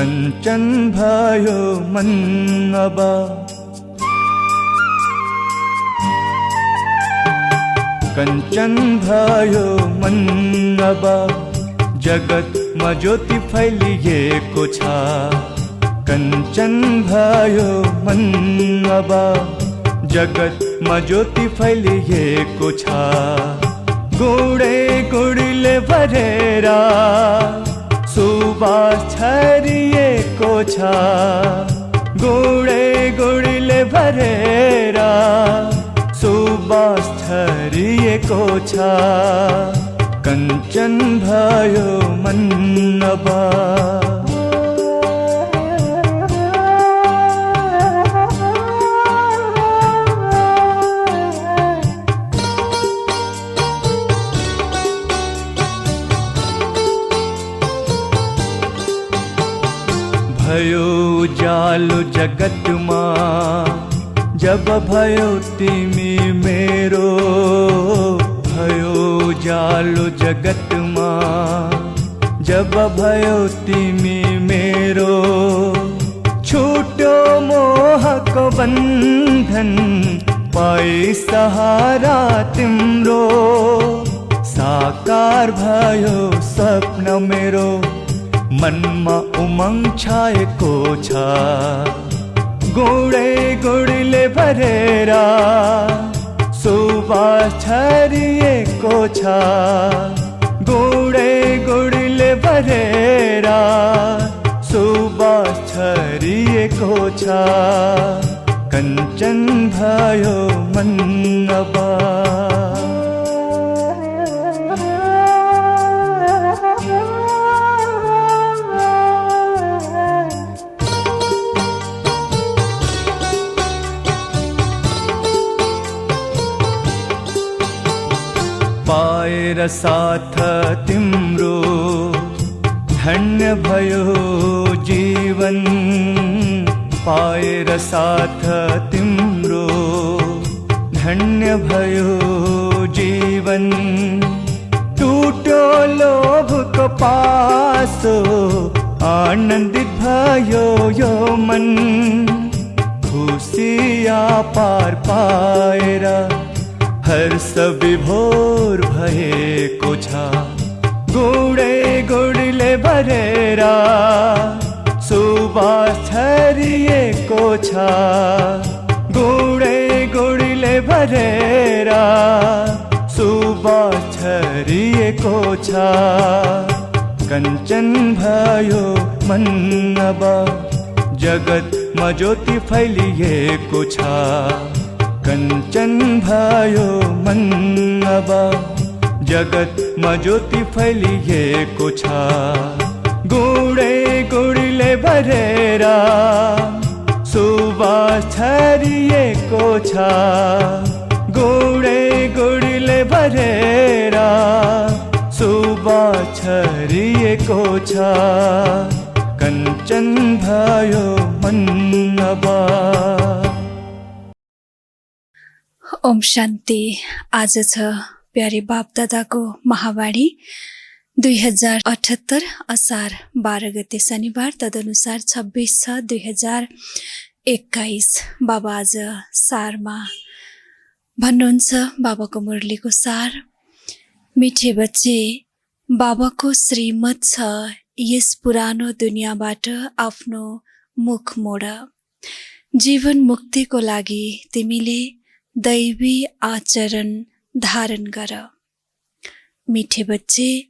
कञ्चन भयो मन अब, कञ्चन भयो मन अब, जगतमा ज्योति फैलिएको छ। कञ्चन भयो मन अब, जगतमा ज्योति फैलिएको छ। गुडे गुडीले भरेर सुबास छरिएको छ। गुडे गुडीले भरेर सुबास छरिएको छ। कञ्चन भयो मन अब, भयो उज्यालो जगतमा जब भयो तिमी मेरो। भयो उज्यालो जगतमा जब भयो तिमी मेरो। छुट्यो मोहको बन्धन पाई सहारा तिम्रो। साकार भयो सपना मेरो, मनमा उमंग छाएको छ। गुडे गुडीले भरेर सुबास छरिएको छ। गुडे गुडीले भरेर सुबास छरिएको छ। कञ्चन भयो मन अब, पाएर साथ तिम्रो धन्य भयो जीवन। पाएर साथ तिम्रो धन्य भयो जीवन। टुट्यो लोभको पासो आनन्दित भयो यो मन। खुसिया पार पाएर हर्ष विभोर भएको छ। गुडे गुडीले भरेर सुबास छरिएको छ। गुडे गुडीले भरेर सुबास छरिएको छ। कञ्चन भयो मन अब, जगतमा ज्योति फैलिएको छ। कञ्चन भयो मन अब, जगतमा ज्योति फैलिएको छ। गुडे गुडीले भरेर सुबास छरिएको छ। गुडे गुडीले भरेर सुबास छरिएको छ। कञ्चन भयो मन अब। ओम शान्ति। आज छ प्यारे बाप दादाको महावाणी 2078 असार 12 गते शनिबार, तदनुसार 26/6/2021। बाबा आज सारमा भन्नुहुन्छ, बाबाको मुरलीको सार। मिठे बच्चे, बाबाको श्रीमत छ यस पुरानो दुनियाँबाट आफ्नो मुख मोड। जीवन मुक्तिको लागि तिमीले दैवी आचरण धारण गर। मिठे बच्चे,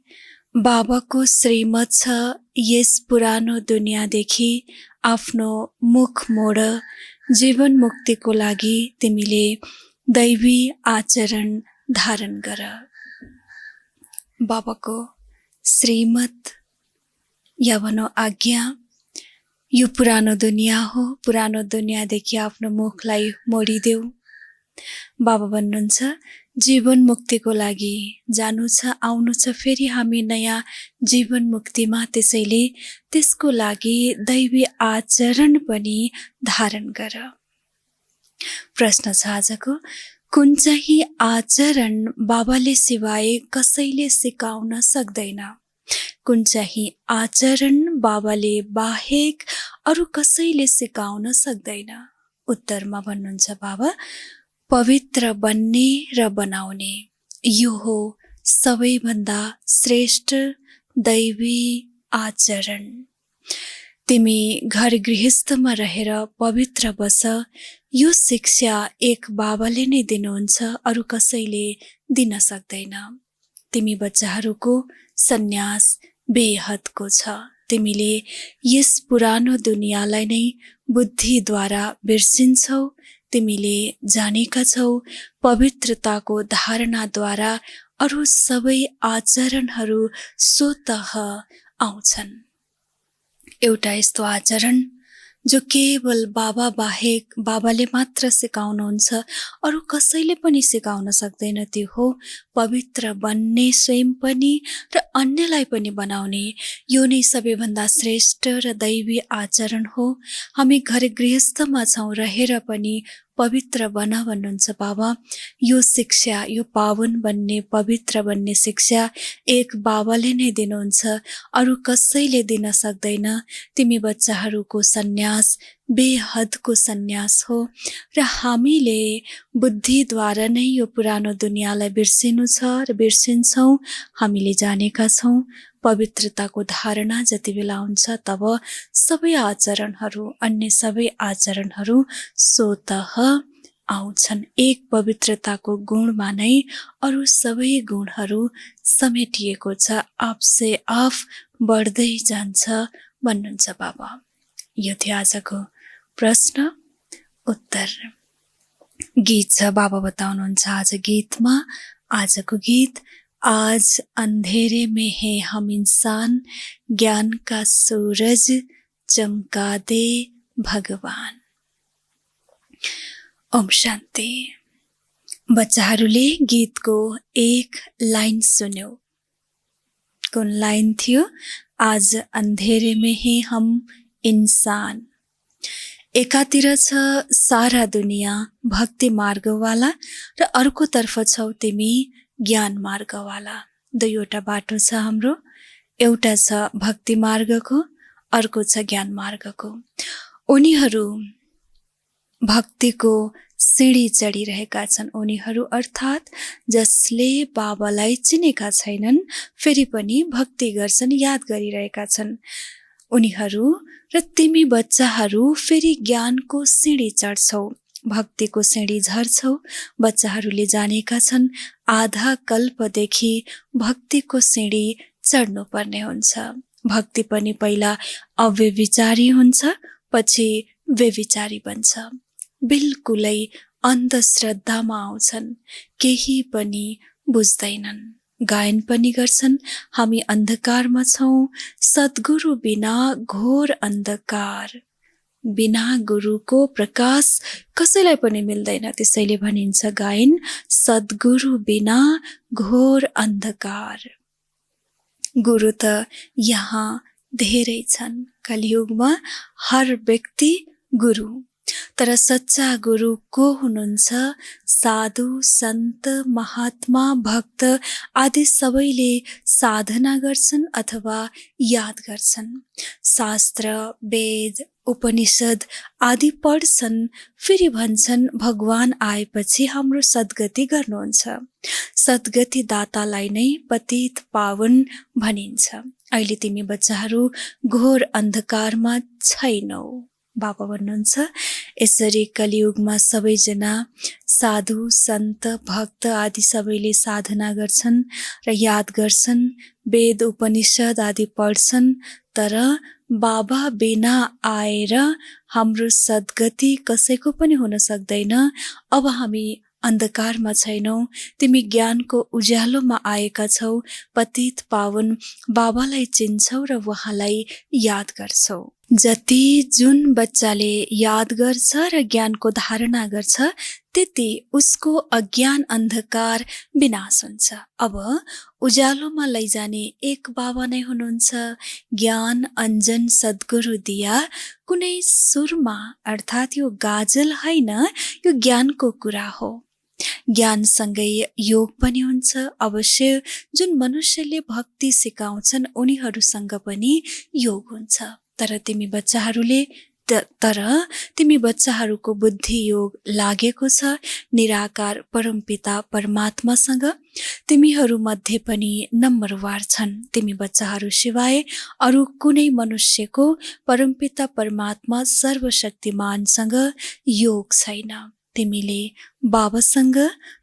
बाबाको श्रीमत छ यस पुरानो दुनियाँदेखि आफ्नो मुख मोड। जीवन मुक्तिको लागि तिमीले दैवी आचरण धारण गर। बाबाको श्रीमत या भनौँ आज्ञा, यो पुरानो दुनियाँ हो। पुरानो दुनियाँदेखि आफ्नो मुखलाई मोडिदेऊ। बाबा भन्नुहुन्छ, जीवन मुक्तिको लागि जानु छ, आउनु छ फेरि हामी नयाँ जीवन मुक्तिमा। त्यसैले त्यसको लागि दैवी आचरण पनि धारण गर। प्रश्न छ आजको, कुन चाहिँ आचरण बाबाले सिवाय कसैले सिकाउन सक्दैन? कुन चाहिँ आचरण बाबाले बाहेक अरू कसैले सिकाउन सक्दैन। उत्तरमा भन्नुहुन्छ बाबा, पवित्र बन्ने र बनाउने यो हो सबैभन्दा श्रेष्ठ दैवी आचरण। तिमी घर गृहस्थमा रहेर पवित्र बस, यो शिक्षा एक बाबाले नै दिनुहुन्छ, अरू कसैले दिन सक्दैन। तिमी बच्चाहरूको सन्यास बेहदको छ। तिमीले यस पुरानो दुनियाँलाई नै बुद्धिद्वारा बिर्सिन्छौ। तिमीले जानेका छौ पवित्रताको धारणाद्वारा अरू सबै आचरणहरू स्वतः आउँछन्। एउटा यस्तो आचरण जो केवल बाबा बाहेक बाबाले मात्र सिकाउनुहुन्छ, अरू कसैले पनि सिकाउन सक्दैन, त्यो हो पवित्र बन्ने स्वयं पनि र अन्यलाई पनि बनाउने। यो नै सबैभन्दा श्रेष्ठ र दैवी आचरण हो। हामी घर गृहस्थमा छौँ, रहेर पनि पवित्र बन भन्नुहुन्छ बाबा। यो शिक्षा, यो पावन बन्ने पवित्र बन्ने शिक्षा एक बाबाले नै दिनुहुन्छ, अरू कसैले दिन सक्दैन। तिमी बच्चाहरूको सन्यास बेहदको सन्यास हो र हामीले बुद्धिद्वारा नै यो पुरानो दुनियाँलाई बिर्सिनु छ र बिर्सिन्छौँ। हामीले जानेका छौँ पवित्रताको धारणा जति बेला हुन्छ तब सबै आचरणहरू, अन्य सबै आचरणहरू स्वतः आउँछन्। एक पवित्रताको गुणमा नै अरू सबै गुणहरू समेटिएको छ, आपसे आफ बढ्दै जान्छ भन्नुहुन्छ बाबा। यो थियो आजको प्रश्न उत्तर। गीत छ, बाबा बताउनुहुन्छ आज गीतमा, आजको गीत, आज अंधेरे में है हम इंसान, ज्ञान का सूरज चमका दे भगवान। ओम शान्ति। बच्चाहरूले गीतको एक लाइन सुन्यो। कुन लाइन थियो? आज अंधेरे में है हम इंसान। एकातिर छ सारा दुनियाँ भक्ति मार्गवाला र अर्कोतर्फ छौ तिमी ज्ञान मार्गवाला। दुईवटा बाटो छ हाम्रो, एउटा छ भक्ति मार्गको, अर्को छ ज्ञान मार्गको। उनीहरू भक्तिको सिँढी चढिरहेका छन्। उनीहरू अर्थात् जसले बाबालाई चिनेका छैनन् फेरि पनि भक्ति गर्छन्, याद गरिरहेका छन् उनीहरू। र तिमी बच्चाहरू फेरि ज्ञानको सिँढी चढ्छौ, भक्तिको सिँढी झर्छौ। बच्चाहरूले जानेका छन् आधा कल्पदेखि भक्तिको सिँढी चढ्नु पर्ने हुन्छ। भक्ति पनि पहिला अव्यभिचारी हुन्छ, पछि व्यभिचारी बन्छ। बिल्कुलै अन्धश्रद्धामा आउँछन्, केही पनि बुझ्दैनन्। गायन पनि गर्छन्, हामी अन्धकारमा छौँ, सद्गुरु बिना घोर अन्धकार, बिना गुरुको प्रकाश कसैलाई पनि मिल्दैन। त्यसैले भनिन्छ गायन, सद्गुरु बिना घोर अन्धकार। गुरु त यहाँ धेरै छन्। कलियुगमा हर व्यक्ति गुरु, तर सच्चा गुरु को हुनुहुन्छ? साधु, सन्त, महात्मा, भक्त आदि सबैले साधना गर्छन् अथवा याद गर्छन्। शास्त्र, वेद, उपनिषद आदि पढ्छन्, फेरि भन्छन् भगवान आएपछि हाम्रो सद्गति गर्नुहुन्छ। सद्गति दातालाई नै पतित पावन भनिन्छ। अहिले तिमी बच्चाहरू घोर अन्धकारमा छैनौ। बाबा भन्नुहुन्छ यसरी कलियुगमा सबैजना साधु, सन्त, भक्त आदि सबैले साधना गर्छन् र याद गर्छन्, वेद उपनिषद आदि पढ्छन्, तर बाबा बिना आएर हाम्रो सद्गति कसैको पनि हुन सक्दैन। अब हामी अन्धकारमा छैनौं, तिमी ज्ञानको उज्यालोमा आएका छौ। पतित पावन बाबालाई चिन्छौ र उहाँलाई याद गर्छौ। जति जुन बच्चाले याद गर्छ र ज्ञानको धारणा गर्छ त्यति उसको अज्ञान अन्धकार विनाश हुन्छ। अब उज्यालोमा लैजाने एक बाबा नै हुनुहुन्छ। ज्ञान अञ्जन सद्गुरु दिया कुनै सुरमा, अर्थात् यो गाजल हैन, यो ज्ञानको कुरा हो। ज्ञानसँगै योग पनि हुन्छ। अवश्य जुन मनुष्यले भक्ति सिकाउँछन् उनीहरूसँग पनि योग हुन्छ। तर तिमी बच्चाहरूको बुद्धि योग लागेको छ निराकार परमपिता परमात्मासँग। तिमीहरू मध्ये पनि नम्बरवार छन्। तिमी बच्चाहरू सिवाय अरू कुनै मनुष्यको परमपिता परमात्मा सर्वशक्तिमानसँग योग छैन। तिमीले बाबासँग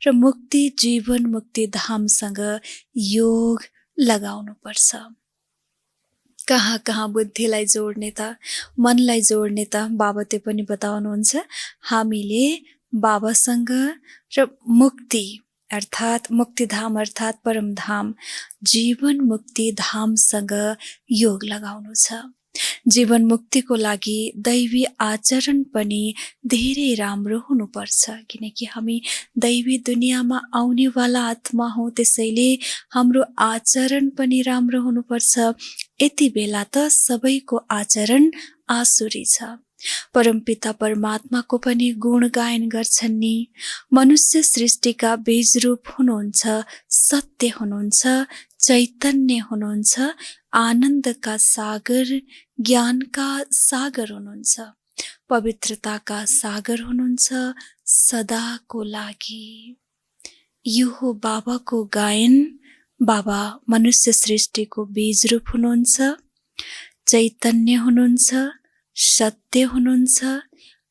र मुक्ति जीवन मुक्ति धामसँग योग लगाउनु पर्छ। कहाँ कहाँ बुद्धिलाई जोड्ने त, मनलाई जोड्ने त बाबा त्यो पनि बताउनुहुन्छ। हामीले बाबासँग र मुक्ति अर्थात् मुक्तिधाम अर्थात् परमधाम जीवन मुक्ति धामसँग योग लगाउनु छ। जीवन मुक्तिको लागि दैवी आचरण पनि धेरै राम्रो हुनुपर्छ, किनकि हामी दैवी दुनियाँमा आउनेवाला आत्मा हौँ। त्यसैले हाम्रो आचरण पनि राम्रो हुनुपर्छ। यति बेला त सबैको आचरण आसुरी छ। परमपिता परमात्माको पनि गुणगायन गर्छन् नि। मनुष्य सृष्टिका बीजरूप हुनुहुन्छ, सत्य हुनुहुन्छ, चैतन्य हुनुहुन्छ, आनन्दका सागर, ज्ञानका सागर हुनुहुन्छ, पवित्रताका सागर हुनुहुन्छ सदाको लागि। यो हो बाबाको गायन। बाबा मनुष्य सृष्टिको बीजरूप हुनुहुन्छ, चैतन्य हुनुहुन्छ, सत्य हुनुहुन्छ,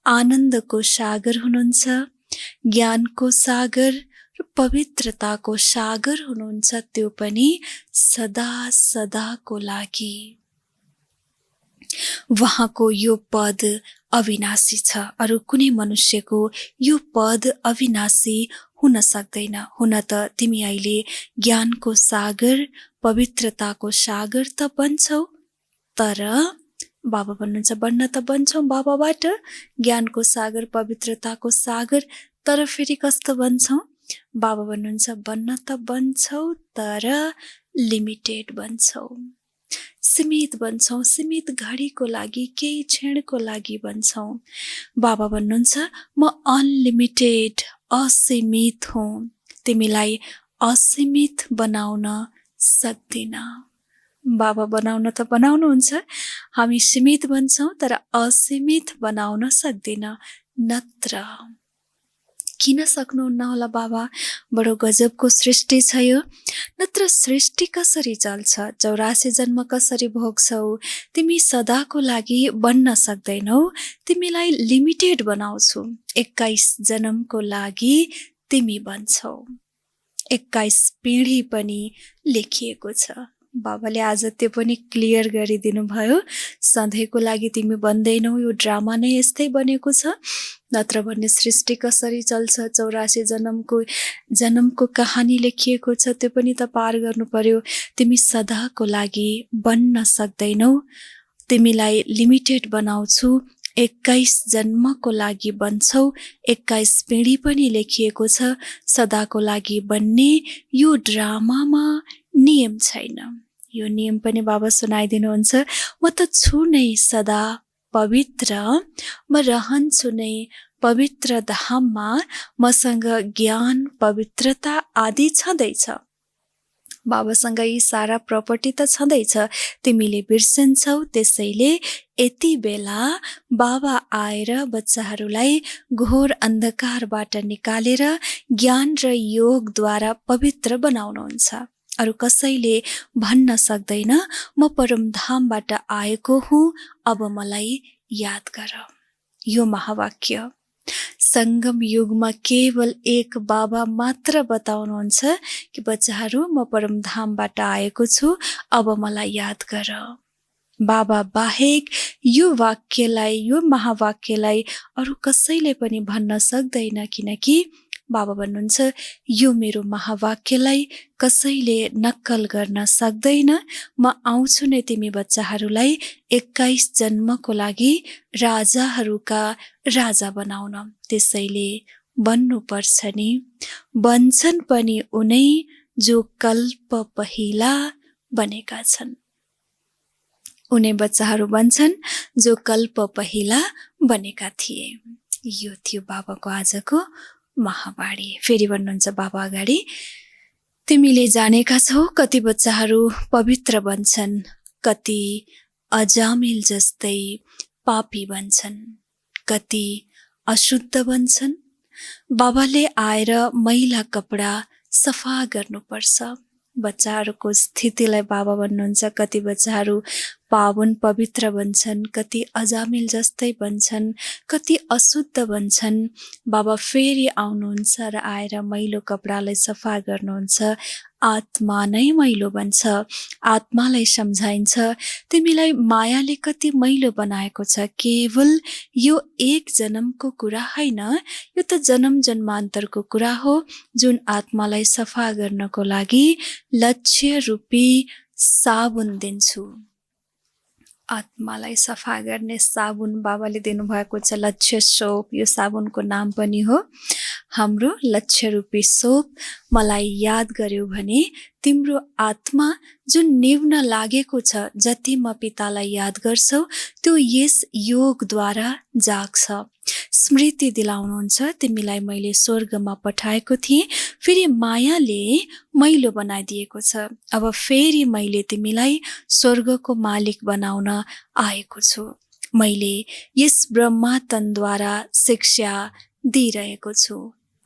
आनन्दको सागर हुनुहुन्छ, ज्ञानको सागर र पवित्रताको सागर हुनुहुन्छ, त्यो पनि सदा सदाको लागि। उहाँको यो पद अविनाशी छ। अरू कुनै मनुष्यको यो पद अविनाशी हुन सक्दैन। हुन त तिमी अहिले ज्ञानको सागर पवित्रताको सागर त बन्छौ, तर बाबा भन्नुहुन्छ बन्न त बन्छौ बाबाबाट ज्ञानको सागर पवित्रताको सागर, तर फेरि कस्तो बन्छौ? बाबा भन्नुहुन्छ बन्न त बन्छौ तर लिमिटेड बन्छौ, सीमित बन्छौ, सीमित घडीको लागि, केही क्षणको लागि बन्छौ। बाबा भन्नुहुन्छ म अनलिमिटेड असीमित हुँ, तिमीलाई असीमित बनाउन सक्दिन। बाबा बनाउन त बनाउनुहुन्छ, हामी सीमित बन्छौँ तर असीमित बनाउन सक्दिन। नत्र किन सक्नुहुन्न होला बाबा? बडो गजबको सृष्टि छ यो। नत्र सृष्टि कसरी चल्छ? 84 जन्म कसरी भोग्छौ? तिमी सदाको लागि बन्न सक्दैनौ, तिमीलाई लिमिटेड बनाउँछु। 21 जन्मको लागि तिमी बन्छौ। 21 पिँढी पनि लेखिएको छ। बाबाले आज त्यो पनि क्लियर गरिदिनु भयो। सधैँको लागि तिमी बन्दैनौ, यो ड्रामा नै यस्तै बनेको छ। नत्र भन्ने सृष्टि कसरी चल्छ, 84 जन्मको कहानी लेखिएको छ, त्यो पनि त पार गर्नु पर्यो। तिमी सदाको लागि बन्न सक्दैनौ, तिमीलाई लिमिटेड बनाउँछु। 21 जन्मको लागि बन्छौ, 21 पिँढी पनि लेखिएको छ। सदाको लागि बन्ने यो ड्रामामा नियम छैन। यो नियम पनि बाबा सुनाइदिनुहुन्छ। म त छु नै सदा पवित्र, म रहन्छु नै पवित्र धाममा, मसँग ज्ञान पवित्रता आदि छँदैछ। बाबासँग यी सारा प्रपर्टी त छँदैछ, तिमीले बिर्सन्छौ। त्यसैले यति बेला बाबा आएर बच्चाहरूलाई घोर अन्धकारबाट निकालेर ज्ञान र योगद्वारा पवित्र बनाउनुहुन्छ। अरू कसैले भन्न सक्दैन म परमधामबाट आएको हुँ, अब मलाई याद गर। यो महावाक्य संगम युगमा केवल एक बाबा मात्र बताउनुहुन्छ कि बच्चाहरू म परमधामबाट आएको छु, अब मलाई याद गर। बाबा बाहेक यो वाक्यलाई, यो महावाक्यलाई अरू कसैले पनि भन्न सक्दैन, किनकि बाबा भन्नुहुन्छ यो मेरो महावाक्यलाई कसैले नक्कल गर्न सक्दैन। म आउँछु नै तिमी बच्चाहरूलाई 21 जन्मको लागि राजाहरूका राजा बनाउन। त्यसैले बन्नुपर्छ नि। बन्छन् पनि उनै जो कल्प पहिला बनेका छन्। उनै बच्चाहरू बन्छन् जो कल्प पहिला बनेका थिए। यो थियो बाबाको आजको महाबाडी। फेरि भन्नुहुन्छ बाबा अगाडि, तिमीले जानेका छौ कति बच्चाहरू पवित्र बन्छन्, कति अजामिल जस्तै पापी बन्छन्, कति अशुद्ध बन्छन्। बाबाले आएर मैला कपडा सफा गर्नुपर्छ। बच्चाहरूको स्थितिलाई बाबा भन्नुहुन्छ कति बच्चाहरू पावन पवित्र बन्छन्, कति अजामिल जस्तै बन्छन्, कति अशुद्ध बन्छन्। बाबा फेरि आउनुहुन्छ र आएर मैलो कपडालाई सफा गर्नुहुन्छ। आत्मा नै मैलो बन्छ। आत्मालाई सम्झाइन्छ, तिमीलाई मायाले कति मैलो बनाएको छ। केवल यो एक जन्मको कुरा होइन, यो त जन्म जन्मान्तरको कुरा हो, जुन आत्मालाई सफा गर्नको लागि लक्ष्य रूपी साबुन दिन्छु। आत्मालाई सफा गर्ने साबुन बाबाले दिनुभएको छ, लक्ष्य सोप। यो साबुनको नाम पनि हो हाम्रो लक्ष्य रूपी सोप। मलाई याद गर्यो भने तिम्रो आत्मा जुन निव्न लागेको छ, जति म पितालाई याद गर्छौ त्यो यस योगद्वारा जाग्छ। स्मृति दिलाउनुहुन्छ, तिमीलाई मैले स्वर्गमा पठाएको थिएँ, फेरि मायाले मैलो बनाइदिएको छ। अब फेरि मैले तिमीलाई स्वर्गको मालिक बनाउन आएको छु। मैले यस ब्रह्मा तनद्वारा शिक्षा दिइरहेको छु।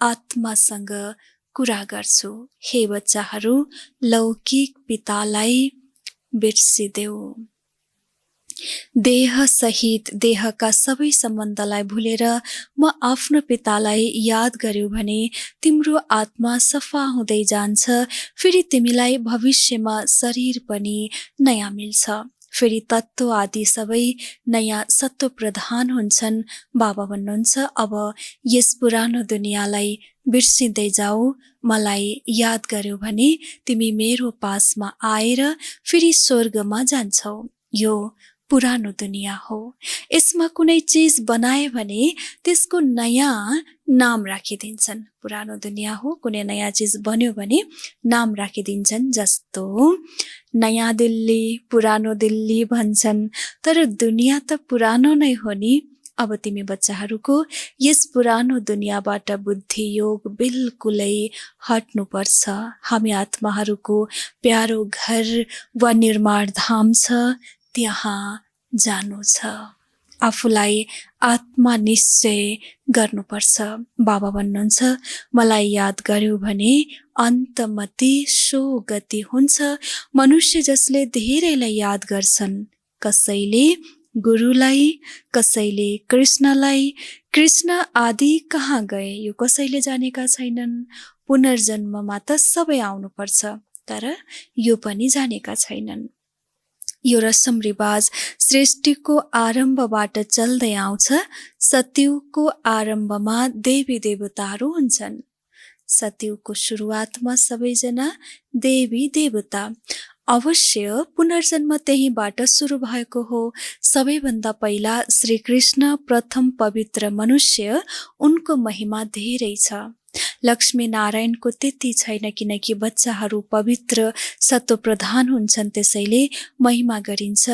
आत्मासँग कुरा गर्छु। हे बच्चाहरू, लौकिक पितालाई बिर्सिदेऊ। देह सहित देहका सबै सम्बन्धलाई भुलेर म आफ्नो पितालाई याद गर्यो भने तिम्रो आत्मा सफा हुँदै जान्छ। फेरि तिमीलाई भविष्यमा शरीर पनि नयाँ मिल्छ। फेरि तत्त्व आदि सबै नयाँ सत्व प्रधान हुन्छन्। बाबा भन्नुहुन्छ, अब यस पुरानो दुनियाँलाई बिर्सिँदै जाऊ। मलाई याद गर्यो भने तिमी मेरो पासमा आएर फेरि स्वर्गमा जान्छौ। यो पुरानो दुनियाँ हो। यसमा कुनै चिज बनाए भने त्यसको नयाँ नाम राखिदिन्छन्। पुरानो दुनियाँ हो, कुनै नयाँ चिज बन्यो भने नाम राखिदिन्छन्। जस्तो नयाँ दिल्ली, पुरानो दिल्ली भन्छन्। तर दुनियाँ त पुरानो नै हो नि। अब तिमी बच्चाहरूको यस पुरानो दुनियाँबाट बुद्धि योग बिल्कुलै हट्नुपर्छ। हामी आत्माहरूको प्यारो घर वा निर्माण धाम छ, त्यहाँ जानु छ। आफूलाई आत्मा निश्चय गर्नुपर्छ। बाबा भन्नुहुन्छ, मलाई याद गर्यो भने अन्तमति सो गति हुन्छ। मनुष्य जसले धेरैलाई याद गर्छन्, कसैले गुरुलाई, कसैले कृष्णलाई। कृष्ण आदि कहाँ गए यो कसैले जानेका छैनन्। पुनर्जन्ममा त सबै आउनुपर्छ, तर यो पनि जानेका छैनन्। यो रसम रिवाज सृष्टिको आरम्भबाट चल्दै आउँछ। सत्युगको आरम्भमा देवी देवताहरू हुन्छन्। सत्युगको सुरुवातमा सबैजना देवी देवता। अवश्य पुनर्जन्म त्यहीबाट सुरु भएको हो। सबैभन्दा पहिला श्री कृष्ण प्रथम पवित्र मनुष्य, उनको महिमा धेरै छ। लक्ष्मी नारायणको त्यति छैन, किनकि बच्चाहरू पवित्र सत्व प्रधान हुन्छन्, त्यसैले महिमा गरिन्छ।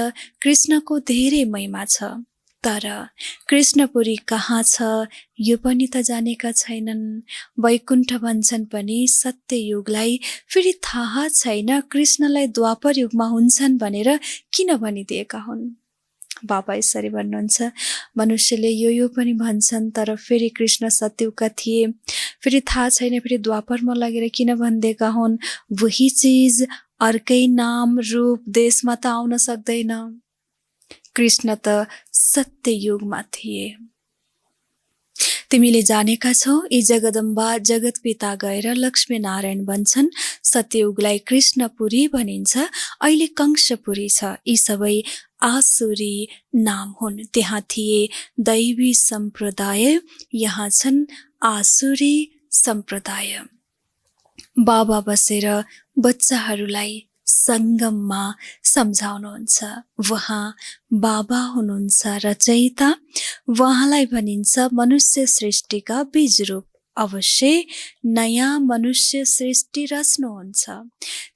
कृष्णको धेरै महिमा छ, तर कृष्णपुरी कहाँ छ यो पनि त जानेका छैनन्। वैकुण्ठ भन्छन् पनि सत्य युगलाई फेरि थाहा छैन कृष्णलाई द्वापर युगमा हुन्छन् भनेर किन भनिदिएका हुन्। बाबा यसरी भन्नुहुन्छ, मनुष्यले यो पनि भन्छन्, तर फेरि कृष्ण सत्युगका थिए, फेरि थाहा छैन फेरि द्वापरमा लगेर किन भनिदिएका हुन्। वही चिज अर्कै नाम रूप देशमा त आउन सक्दैन। कृष्ण त सत्य युगमा थिए। तिमीले जानेका छौ, यी जगदम्बा जगत पिता गएर लक्ष्मी नारायण बन्छन्। सत्ययुगलाई कृष्णपुरी भनिन्छ, अहिले कंशपुरी छ। यी सबै आसुरी नाम हुन्। त्यहाँ थिए दैवी सम्प्रदाय, यहाँ छन् आसुरी सम्प्रदाय। बाबा बसेर बच्चाहरूलाई संगममा सम्झाउनुहुन्छ। वहाँ बाबा हुनुहुन्छ रचयिता। वहाँलाई भनिन्छ मनुष्य सृष्टिका बीज रूप। अवश्य नयाँ मनुष्य सृष्टि रच्नुहुन्छ।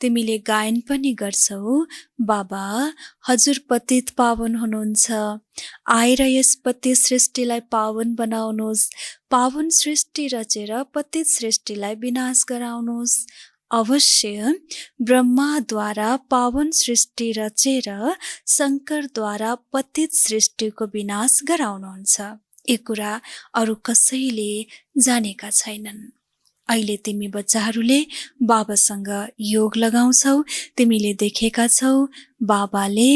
तिमीले गायन पनि गर्छौ, बाबा हजुर पतित पावन हुनुहुन्छ, आएर यस पतित सृष्टिलाई पावन बनाउनुहोस्, पावन सृष्टि रचेर पतित सृष्टिलाई विनाश गराउनुहोस्। अवश्य ब्रह्माद्वारा पावन सृष्टि रचेर शङ्करद्वारा पतित सृष्टिको विनाश गराउनुहुन्छ। यो कुरा अरू कसैले जानेका छैनन्। अहिले तिमी बच्चाहरूले बाबासँग योग लगाउँछौ। तिमीले देखेका छौ बाबाले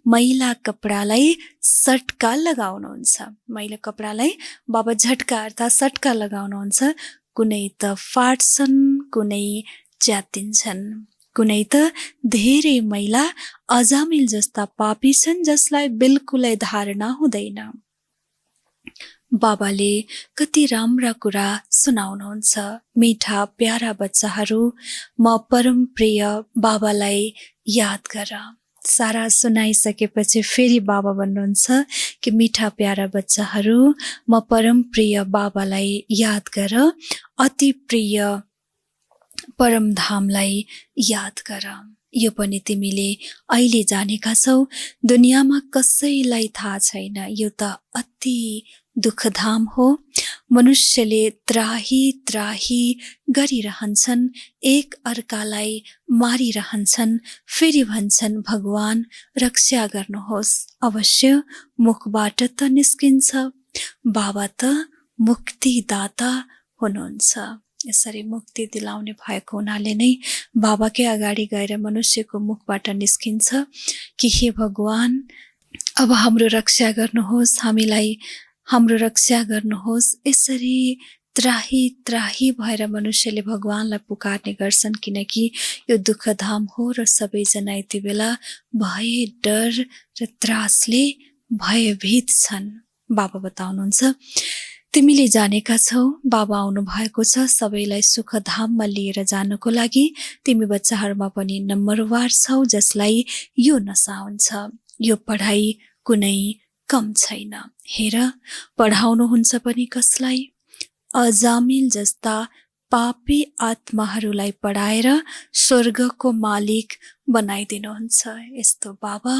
मैला कपडालाई सट्का लगाउनुहुन्छ। मैला कपडालाई बाबा झट्का अर्थात् सट्का लगाउनुहुन्छ। कुनै त फाट्छन्, कुनै च्यातिन्छन्, कुनै त धेरै मैला अजामिल जस्ता पापी छन् जसलाई बिल्कुलै धारणा हुँदैन। बाबाले कति राम्रा कुरा सुनाउनुहुन्छ। मिठा प्यारा बच्चाहरू, म परम प्रिय बाबालाई याद गर। सारा सुनाइसकेपछि फेरि बाबा भन्नुहुन्छ कि मिठा प्यारा बच्चाहरू, म परम प्रिय बाबालाई याद गर, अति प्रिय परमधामलाई याद गर। यो पनि तिमीले अहिले जानेका छौ। दुनियाँमा कसैलाई थाहा छैन। यो त अति दुःखधाम हो। मनुष्यले त्राही त्राही गरिरहन्छन्, एक अर्कालाई मारिरहन्छन्, फेरि भन्छन् भगवान रक्षा गर्नुहोस्। अवश्य मुखबाट त निस्किन्छ, बाबा त मुक्तिदाता हुनुहुन्छ। यसरी मुक्ति दिलाउने भएको हुनाले नै बाबाकै अगाडि गएर मनुष्यको मुखबाट निस्किन्छ कि हे भगवान, अब हाम्रो रक्षा गर्नुहोस्, हामीलाई हाम्रो रक्षा गर्नुहोस्। यसरी त्राही त्राही भएर मनुष्यले भगवानलाई पुकार्ने गर्छन्, किनकि यो दुःखधाम हो र सबैजना यति बेला भय, डर र त्रासले भयभीत छन्। बाबा बताउनुहुन्छ, तिमीले जानेका छौ बाबा आउनु भएको छ सबैलाई सुखधाममा लिएर जानको लागि। तिमी बच्चाहरूमा पनि नम्बरवार छौ जसलाई यो नशा हुन्छ। यो पढाइ कुनै कम छैन। हेर, पढाउनुहुन्छ पनि कसलाई? अजामिल जस्ता पापी आत्माहरूलाई पढाएर स्वर्गको मालिक बनाइदिनुहुन्छ। यस्तो बाबा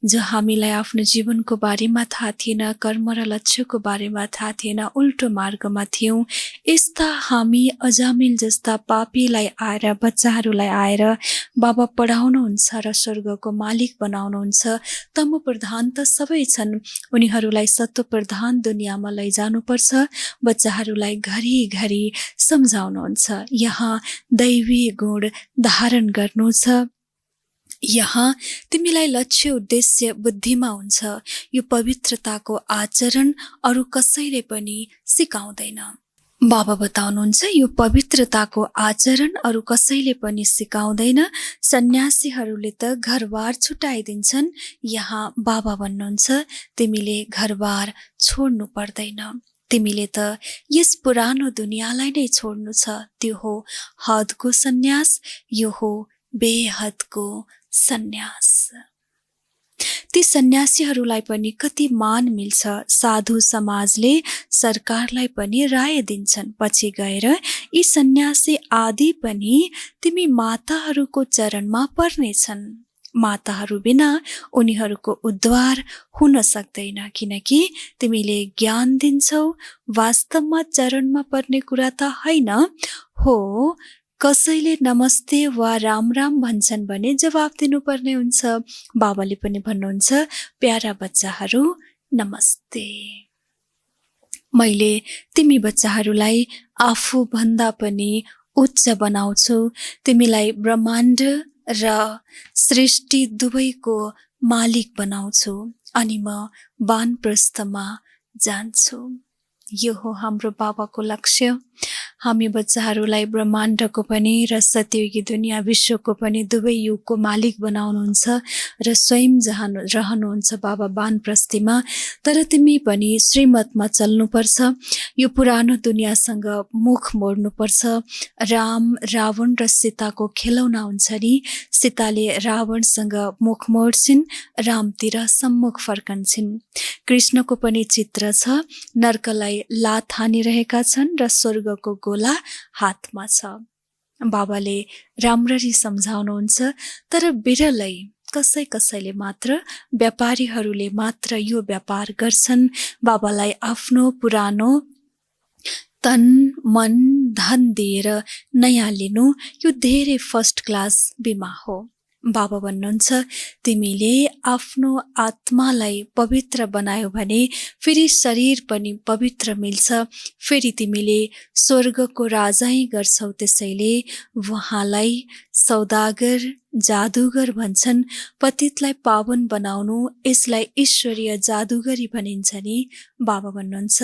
जो हामीलाई आफ्नो जीवनको बारेमा थाहा थिएन, कर्म र लक्ष्यको बारेमा थाहा थिएन, उल्टो मार्गमा थियौँ, यस्ता हामी अजामिल जस्ता पापीलाई आएर, बच्चाहरूलाई आएर बाबा पढाउनुहुन्छ र स्वर्गको मालिक बनाउनुहुन्छ। तम प्रधान त सबै छन्, उनीहरूलाई सत्व प्रधान दुनियाँमा लैजानुपर्छ। बच्चाहरूलाई घरिघरि सम्झाउनुहुन्छ, यहाँ दैवी गुण धारण गर्नु छ, यहाँ तिमीलाई लक्ष्य उद्देश्य बुद्धिमा हुन्छ। यो पवित्रताको आचरण अरू कसैले पनि सिकाउँदैन। बाबा बताउनुहुन्छ, यो पवित्रताको आचरण अरू कसैले पनि सिकाउँदैन। सन्यासीहरूले त घरबार छुटाइदिन्छन्। यहाँ बाबा भन्नुहुन्छ, तिमीले घरबार छोड्नु पर्दैन। तिमीले त यस पुरानो दुनियाँलाई नै छोड्नु छ। त्यो हो हदको सन्यास, यो हो बेहदको सन्यास। ती सन्यासीहरूलाई पनि कति मान मिल्छ। साधु समाजले सरकारलाई पनि राय दिन्छन्। पछि गएर यी सन्यासी आदि पनि तिमी माताहरूको चरणमा पर्नेछन्। माताहरू बिना उनीहरूको उद्धार हुन सक्दैन, किनकि तिमीले ज्ञान दिन्छौ। वास्तवमा चरणमा पर्ने कुरा त होइन हो। कसैले नमस्ते वा राम राम भन्छन् भने जवाफ दिनुपर्ने हुन्छ। बाबाले पनि भन्नुहुन्छ, प्यारा बच्चाहरू नमस्ते। मैले तिमी बच्चाहरूलाई आफू भन्दा पनि उच्च बनाउँछु। तिमीलाई ब्रह्माण्ड र सृष्टि दुवैको मालिक बनाउँछु अनि म वानप्रस्थमा जान्छु। यो हो हाम्रो बाबाको लक्ष्य। हामी बच्चाहरूलाई ब्रह्माण्डको पनि र सत्ययुगी दुनियाँ विश्वको पनि दुवै युगको मालिक बनाउनुहुन्छ र स्वयं रहनुहुन्छ बाबा वानप्रस्थीमा। तर तिमी पनि श्रीमतमा चल्नुपर्छ, यो पुरानो दुनियाँसँग मुख मोड्नुपर्छ। राम रावण र सीताको खेलौना हुन्छ नि, सीताले रावणसँग मुख मोड्छिन्, रामतिर सम्मुख फर्कन्छन्। कृष्णको पनि चित्र छ, नर्कलाई लात हानिरहेका छन् र स्वर्गको गोला हातमा छ। बाबाले राम्ररी सम्झाउनुहुन्छ, तर बिरलै कसैले मात्र, व्यापारीहरूले मात्र यो व्यापार गर्छन्। बाबालाई आफ्नो पुरानो तन मन धन दिएर नयाँ लिनु यो धेरै फर्स्ट क्लास बिमा हो। बाबा भन्नुहुन्छ, तिमीले आफ्नो आत्मालाई पवित्र बनायो भने फेरि शरीर पनि पवित्र मिल्छ, फेरि तिमीले स्वर्गको राजै गर्छौ। त्यसैले उहाँलाई सौदागर जादुगर भन्छन्। पतितलाई पावन बनाउनु, यसलाई ईश्वरीय जादुगरी भनिन्छ नि। बाबा भन्नुहुन्छ,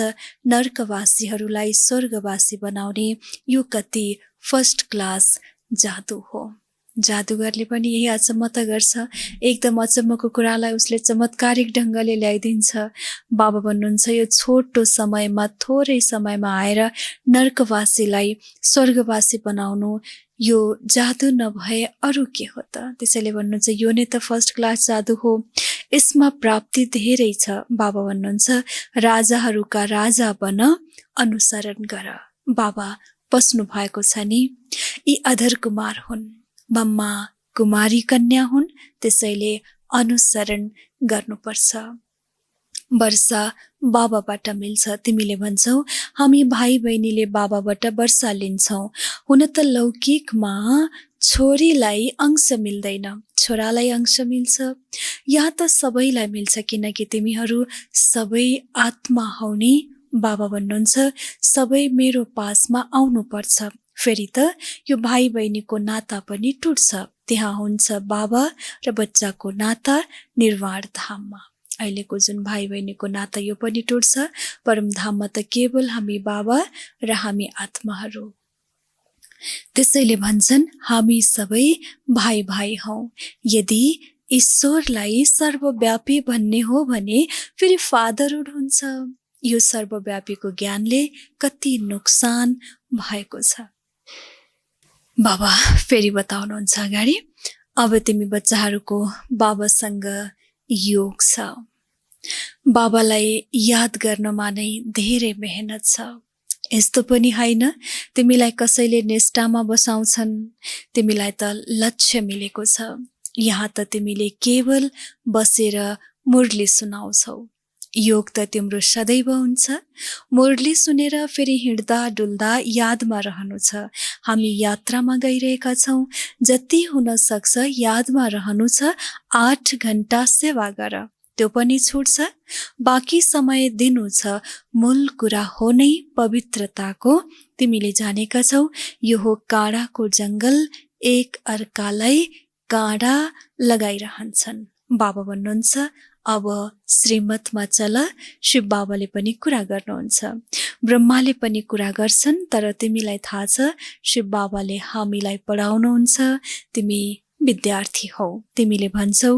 नर्कवासीहरूलाई स्वर्गवासी बनाउने यो कति फर्स्ट क्लास जादु हो। जादुगरले पनि यही अचम्म त गर्छ, एकदम अचम्मको कुरालाई उसले चमत्कारिक ढङ्गले ल्याइदिन्छ। बाबा भन्नुहुन्छ, यो छोटो समयमा, थोरै समयमा आएर नर्कवासीलाई स्वर्गवासी बनाउनु यो जादु नभए अरू के हो त? त्यसैले भन्नुहुन्छ, यो नै त फर्स्ट क्लास जादु हो, यसमा प्राप्ति धेरै छ। बाबा भन्नुहुन्छ, राजाहरूका राजा बन, अनुसरण गर। बाबा पस्नु भएको छ नि, यी अधर कुमार हुन्, मम्मा कुमारी कन्या हुन्, त्यसैले अनुसरण गर्नुपर्छ। वर्षा बाबाबाट मिल्छ। तिमीले भन्छौ, हामी भाइ बहिनीले बाबाबाट वर्षा लिन्छौँ। हुन त लौकिकमा छोरीलाई अंश मिल्दैन, छोरालाई अंश मिल्छ। यहाँ त सबैलाई मिल्छ, किनकि तिमीहरू सबै आत्मा हौ नि। बाबा भन्नुहुन्छ, सबै मेरो पासमा आउनुपर्छ, फेरि त यो भाइ बहिनीको नाता पनि टुट्छ। त्यहाँ हुन्छ बाबा र बच्चाको नाता निर्वाण धाममा। अहिलेको जुन भाइ बहिनीको नाता यो पनि टुट्छ। परमधाममा त केवल हामी बाबा र हामी आत्माहरू। त्यसैले भन्छन्, हामी सबै भाइ भाइ हौ। यदि ईश्वरलाई सर्वव्यापी भन्ने हो भने फेरि फादरहुड हुन्छ। यो सर्वव्यापीको ज्ञानले कति नुकसान भएको छ। बाबा फेरि बताउनुहुन्छ अगाडि, अब तिमी बच्चाहरूको बाबासँग योग छ। बाबालाई याद गर्नमा नै धेरै मेहनत छ। यस्तो पनि होइन तिमीलाई कसैले निष्ठामा बसाउँछन्, तिमीलाई त लक्ष्य मिलेको छ। यहाँ त तिमीले केवल बसेर मुरली सुनाउँछौ। योग त तिम्रो सदैव हुन्छ। मुरली सुनेर फेरि हिँड्दा डुल्दा यादमा रहनु छ। हामी यात्रामा गइरहेका छौँ, जति हुन सक्छ यादमा रहनु छ। 8 घण्टा सेवा गर, त्यो पनि छुट्छ। बाँकी समय दिनु छ। मूल कुरा हो नै पवित्रताको। तिमीले जानेका छौ, यो हो काँडाको जङ्गल, एक अर्कालाई काँडा लगाइरहन्छन्। बाबा भन्नुहुन्छ, अब श्रीमतमा चल। शिव बाबाले पनि कुरा गर्नुहुन्छ, ब्रह्माले पनि कुरा गर्छन्, तर तिमीलाई थाहा छ शिव बाबाले हामीलाई पढाउनुहुन्छ। तिमी विद्यार्थी हौ। तिमीले भन्छौ,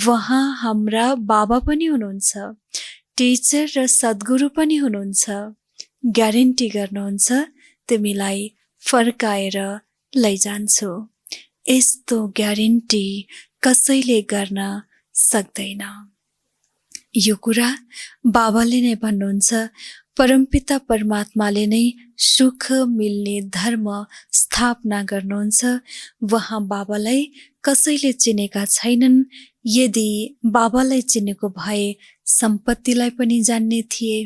वहाँ हाम्रा बाबा पनि हुनुहुन्छ, टिचर र सद्गुरु पनि हुनुहुन्छ। ग्यारेन्टी गर्नुहुन्छ तिमीलाई फर्काएर लैजान्छु। यस्तो ग्यारेन्टी कसैले गर्न सक्दैन। यो कुरा बाबाले नै भन्नुहुन्छ। परमपिता परमात्माले नै सुख मिल्ने धर्म स्थापना गर्नुहुन्छ। वहाँ बाबालाई कसैले चिनेका छैनन्। यदि बाबालाई चिनेको भए सम्पत्तिलाई पनि जान्ने थिए।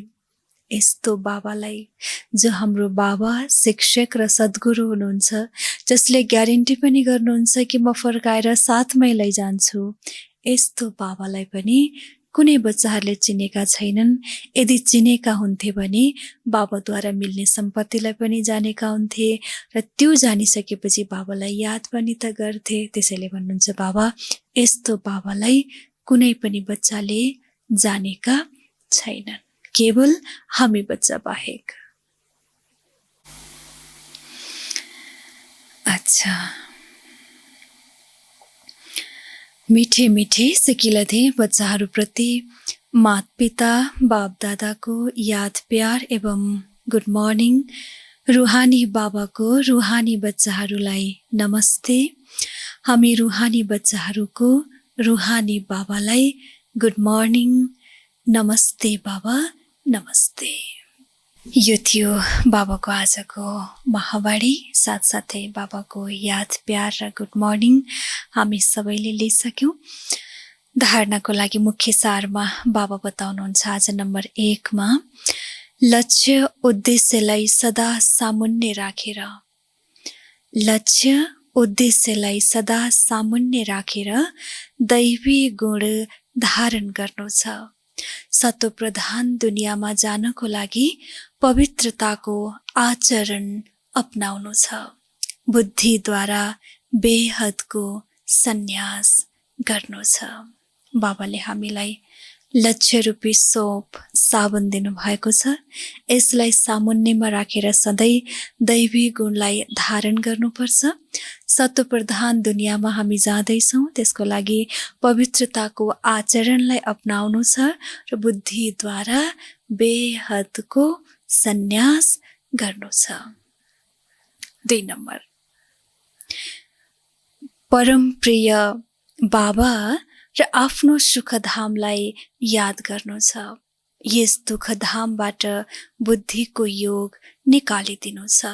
यस्तो बाबालाई, जो हाम्रो बाबा शिक्षक र सद्गुरु हुनुहुन्छ, जसले ग्यारेन्टी पनि गर्नुहुन्छ कि म फर्काएर साथमै लैजान्छु, यस्तो बाबालाई पनि कुनै बच्चाहरूले चिनेका छैनन्। यदि चिनेका हुन्थे भने बाबाद्वारा मिल्ने सम्पत्तिलाई पनि जानेका हुन्थे र त्यो जानिसकेपछि बाबालाई याद पनि त गर्थे। त्यसैले भन्नुहुन्छ, बाबा यस्तो बाबालाई कुनै पनि बच्चाले जानेका छैनन्, केवल हामी बच्चा बाहेक। अच्छा, मिठे मिठे सिकिलथे बच्चाहरूप्रति माता-पिता बाप-दादाको याद प्यार एवं गुड मर्निङ। रुहानी बाबाको रुहानी बच्चाहरूलाई नमस्ते। हामी रुहानी बच्चाहरूको रुहानी बाबालाई गुड मर्निङ, नमस्ते बाबा, नमस्ते। यो थियो बाबाको आजको महावाणी, साथसाथै बाबाको याद प्यार र गुड मर्निङ हामी सबैले लिइसक्यौँ। धारणाको लागि मुख्य सारमा बाबा बताउनुहुन्छ आज नम्बर 1 मा, लक्ष्य उद्देश्यलाई सदा सामुन्ने राखेर, लक्ष्य उद्देश्यलाई सदा सामुन्ने राखेर दैवी गुण धारण गर्नु छ। सत्वप्रधान दुनियाँमा जानको लागि पवित्रताको आचरण अपनाउनु छ। बुद्धिद्वारा बेहदको सन्यास गर्नु छ। बाबाले हामीलाई लक्ष्य रूपी सोप साबुन दिनुभएको छ। यसलाई सामुन्नेमा राखेर सधैँ दैवी गुणलाई धारण गर्नुपर्छ। सत्वप्रधान दुनियाँमा हामी जाँदैछौँ, त्यसको लागि पवित्रताको आचरणलाई अपनाउनु छ र बुद्धिद्वारा बेहदको सन्यास गर्नु छ। 2 नम्बर, परम प्रिय बाबा र आफ्नो सुखधामलाई याद गर्नु छ। यस दुःखधामबाट बुद्धिको योग निकालिदिनु छ।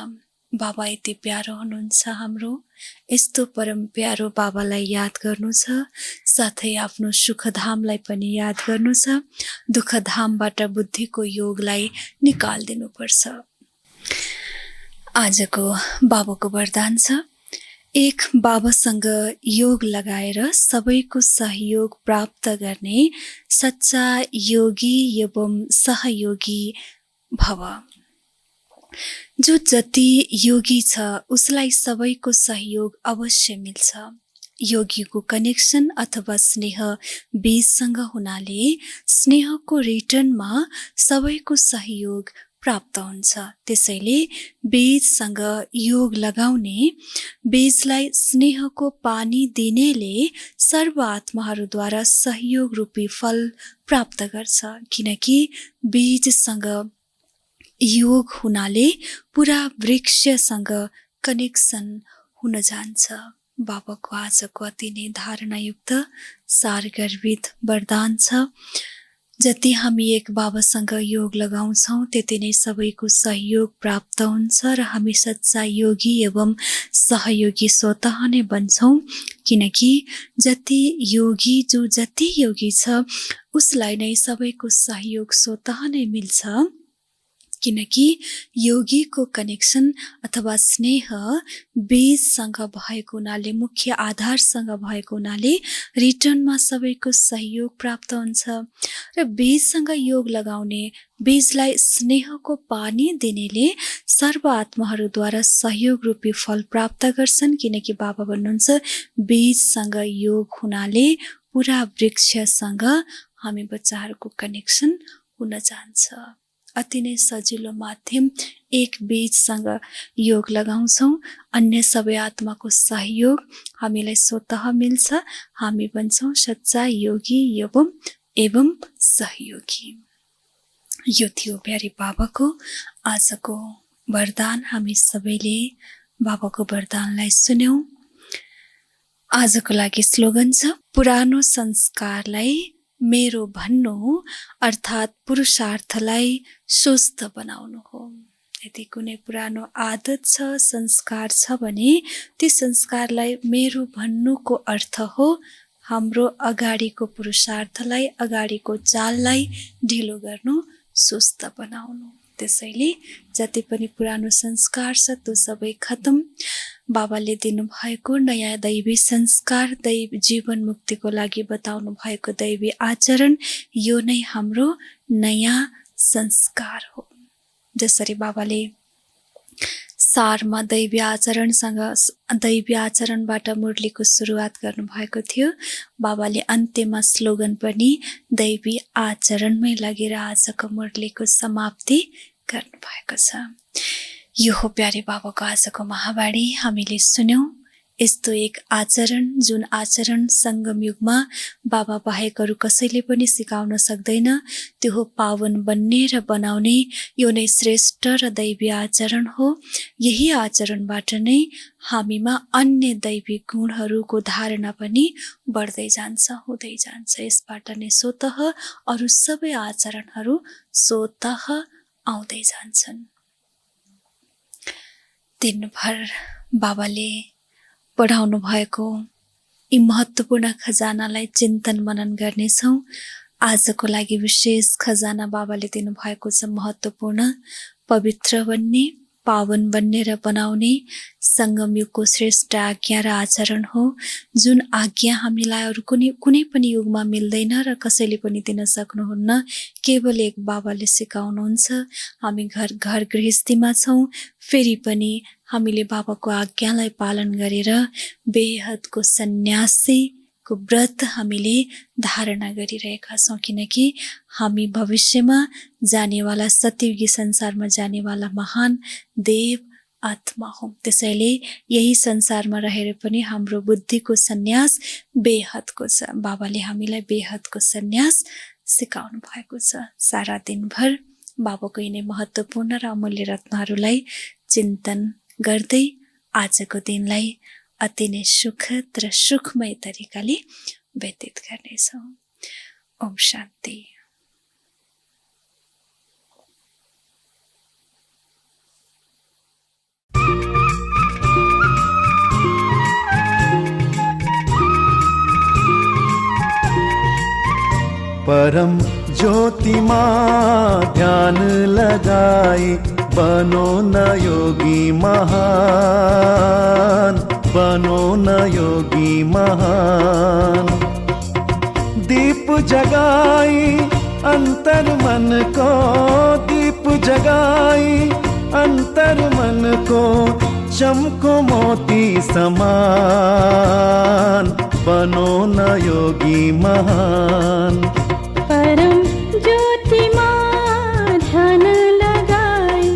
बाबा यति प्यारो हुनुहुन्छ हाम्रो, यस्तो परम प्यारो बाबालाई याद गर्नु छ, साथै आफ्नो सुखधामलाई पनि याद गर्नु छ। दुःखधामबाट बुद्धिको योगलाई निकालिदिनु पर्छ। आजको बाबाको वरदान छ, एक बाबासँग योग लगाएर सबैको सहयोग प्राप्त गर्ने सच्चा योगी एवं सहयोगी भव। जो जति योगी छ उसलाई सबैको सहयोग अवश्य मिल्छ। योगीको कनेक्सन अथवा स्नेह बीजसँग हुनाले स्नेहको रिटर्नमा सबैको सहयोग प्राप्त हुन्छ। त्यसैले बीजसँग योग लगाउने, बीजलाई स्नेहको पानी दिनेले सर्व आत्माहरूद्वारा सहयोग रूपी फल प्राप्त गर्छ। किनकि बीजसँग योग हुनाले पुरा वृक्षसँग कनेक्सन हुन जान्छ। बाबाको आजको अति नै धारणायुक्त सारगर्भित वरदान छ, जति हामी एक बाबासँग योग लगाउँछौँ त्यति नै सबैको सहयोग प्राप्त हुन्छ र हामी सच्चा योगी एवं सहयोगी स्वतः नै बन्छौँ। किनकि जति योगी छ उसलाई नै सबैको सहयोग स्वतः नै मिल्छ। किनकि योगीको कनेक्सन अथवा स्नेह बीजसँग भएको हुनाले, मुख्य आधारसँग भएको हुनाले रिटर्नमा सबैको सहयोग प्राप्त हुन्छ। र बीजसँग योग लगाउने, बीजलाई स्नेहको पानी दिनेले सर्व आत्माहरूद्वारा सहयोग रूपी फल प्राप्त गर्छन्। किनकि बाबा भन्नुहुन्छ बीजसँग योग हुनाले पुरा वृक्षसँग हामी बच्चाहरूको कनेक्सन हुन जान्छ। अति नै सजिलो माध्यम, एक बीजसँग योग लगाउँछौँ, अन्य सबै आत्माको सहयोग हामीलाई स्वतः मिल्छ। हामी बन्छौँ सच्चा योगी एवं सहयोगी। यो थियो प्यारी बाबाको आजको वरदान। हामी सबैले बाबाको वरदानलाई सुन्यौँ। आजको लागि स्लोगन छ, पुरानो संस्कारलाई मेरो भन्नु अर्थात् पुरुषार्थलाई स्वस्थ बनाउनु हो। यदि कुनै पुरानो आदत छ, संस्कार छ भने ती संस्कारलाई मेरो भन्नुको अर्थ हो हाम्रो अगाडिको पुरुषार्थलाई, अगाडिको चाललाई ढिलो गर्नु, स्वस्थ बनाउनु। त्यसैले जति पनि पुरानो संस्कार छ त्यो सबै खतम। बाबाले दिनुभएको नयाँ दैवी संस्कार, दैवी जीवन मुक्तिको लागि बताउनु भएको दैवी आचरण, यो नै हाम्रो नयाँ संस्कार हो। जसरी बाबाले सारमा दैवी आचरणबाट मुरलीको सुरुवात गर्नुभएको थियो, बाबाले अन्त्यमा स्लोगन पनि दैवी आचरणमै लगेर आजको मुरलीको समाप्ति गर्नुभएको छ। यो हो प्यारे बाबाको आजको महावाणी हामीले सुन्यौं। यस्तो एक आचरण जुन आचरण सङ्गम युगमा बाबा बाहेक अरू कसैले पनि सिकाउन सक्दैन, त्यो हो पावन बन्ने र बनाउने। यो नै श्रेष्ठ र दैवी आचरण हो। यही आचरणबाट नै हामीमा अन्य दैवी गुणहरूको धारणा पनि बढ्दै जान्छ, हुँदै जान्छ। यसबाट नै स्वतः अरू सबै आचरणहरू स्वतः आउँदै जान्छन्। दिनभर बाबाले पढाउनु भएको यी महत्त्वपूर्ण खजानालाई चिन्तन मनन गर्नेछौँ। आजको लागि विशेष खजाना बाबाले दिनुभएको छ महत्त्वपूर्ण, पवित्र बन्ने, पावन बन्ने र बनाउने सङ्गम युगको श्रेष्ठ आज्ञा र आचरण हो। जुन आज्ञा हामीलाई अरू कुनै पनि युगमा मिल्दैन र कसैले पनि दिन सक्नुहुन्न, केवल एक बाबाले सिकाउनुहुन्छ। हामी घर गृहस्थीमा छौँ, फेरि पनि हामीले बाबाको आज्ञालाई पालन गरेर बेहदको सन्यासीको व्रत हामीले धारणा गरिरहेका छौँ, किनकि हामी भविष्यमा जानेवाला सत्ययुगी संसारमा जानेवाला महान देव आत्मा हौँ। त्यसैले यही संसारमा रहेर पनि हाम्रो बुद्धिको सन्यास बेहदको छ। बाबाले हामीलाई बेहदको सन्यास सिकाउनु भएको छ। सारा दिनभर बाबाको यिनै महत्त्वपूर्ण र अमूल्य रत्नहरूलाई चिन्तन गर्दै आजको दिनलाई अति नै सुखद र सुखमय तरिकाले व्यतीत गर्नेछौँ। ओम शान्ति। परम ज्योति मां ध्यान लगाई, बनो न योगी महान, बनो न योगी महान। दीप जगाई अंतर मन को, दीप जगाई अंतर मन को, चमको मोती समान, बनो न योगी महान। परम ज्योति मां ध्यान लगाई,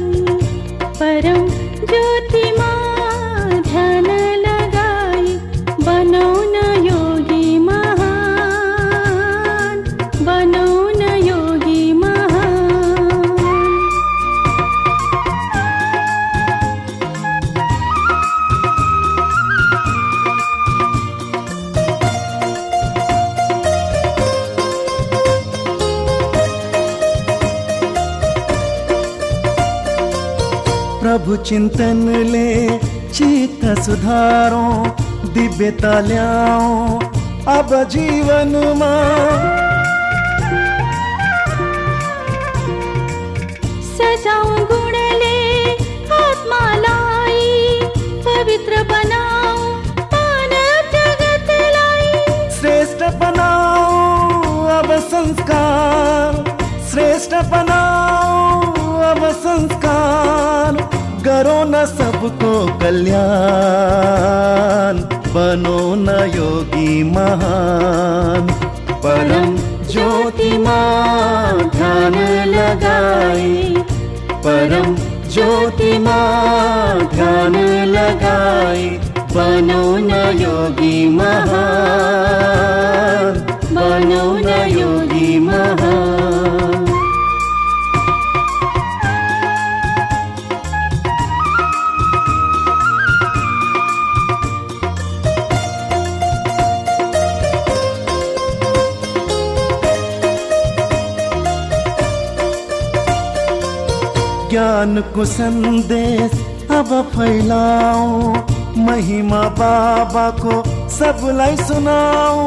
परम ज्योति मां ध्यान लगाई, बनो न योगी महान, बनो न योगी महान। प्रभु चिंतन ले चित्त सुधारो, दिव्यता ल्याओ अब जीवन में। सजाओ गुण ले आत्मा लाई, पवित्र बनाओ मानव जगत लाई। श्रेष्ठ बनाओ अब संस्कार, श्रेष्ठ बनाओ अब संस्कार, करो न सबको कल्याण, बनो न योगी महान। परम ज्योति मां ध्यान लगाई, परम ज्योति मां ध्यान लगाई, बनो न योगी महान, बनो न योगी महान। ज्ञान को संदेश अब फैलाओ, महिमा बाबा को सबलाई सुनाओ।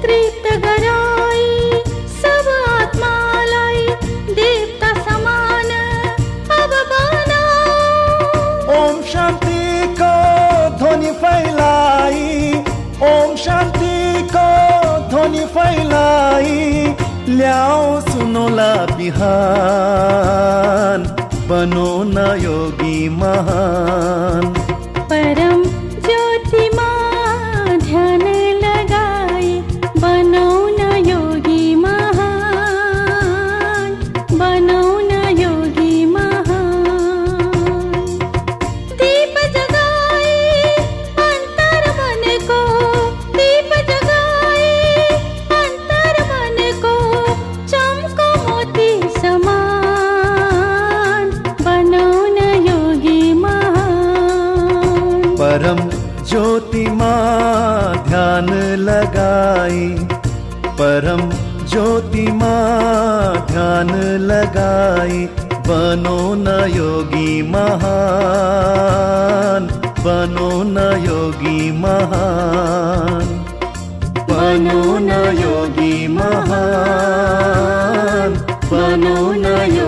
तृप्त गराई सब आत्मालाई, देवता समान अब बनाओ। ओम शांति को ध्वनि फैलाई, ओम शांति को ध्वनि फैलाई, ल्याओ सुनोला बिहान, बनो न योगी महान। परम ज्योति मां ध्यान लगाई, बनो न योगी महान, परम ज्योति माँ ध्यान लगाई, बनो न योगी महान, बनो न योगी महान, बनो न योगी महान, बनो न योगी